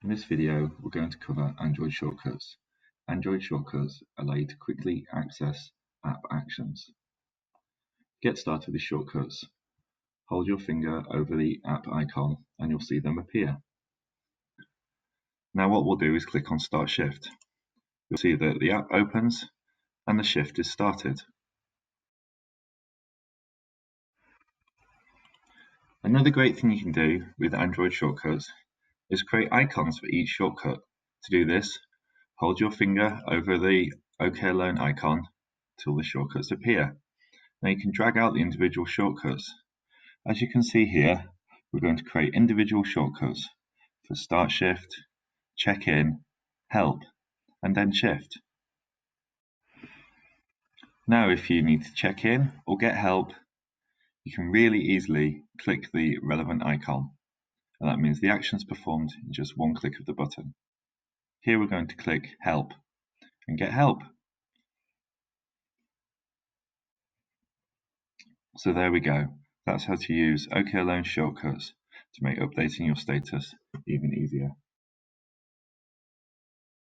In this video, we're going to cover Android shortcuts. Android shortcuts allow you to quickly access app actions. Get started with shortcuts. Hold your finger over the app icon and you'll see them appear. Now what we'll do is click on Start Shift. You'll see that the app opens and the shift is started. Another great thing you can do with Android shortcuts is create icons for each shortcut. To do this, hold your finger over the OK Alone icon till the shortcuts appear. Now you can drag out the individual shortcuts. As you can see here, we're going to create individual shortcuts for Start Shift, Check In, Help, and then Shift. Now if you need to check in or get help, you can really easily click the relevant icon, and that means the action is performed in just one click of the button. Here we're going to click Help and get help. So there we go. That's how to use OK Alone shortcuts to make updating your status even easier.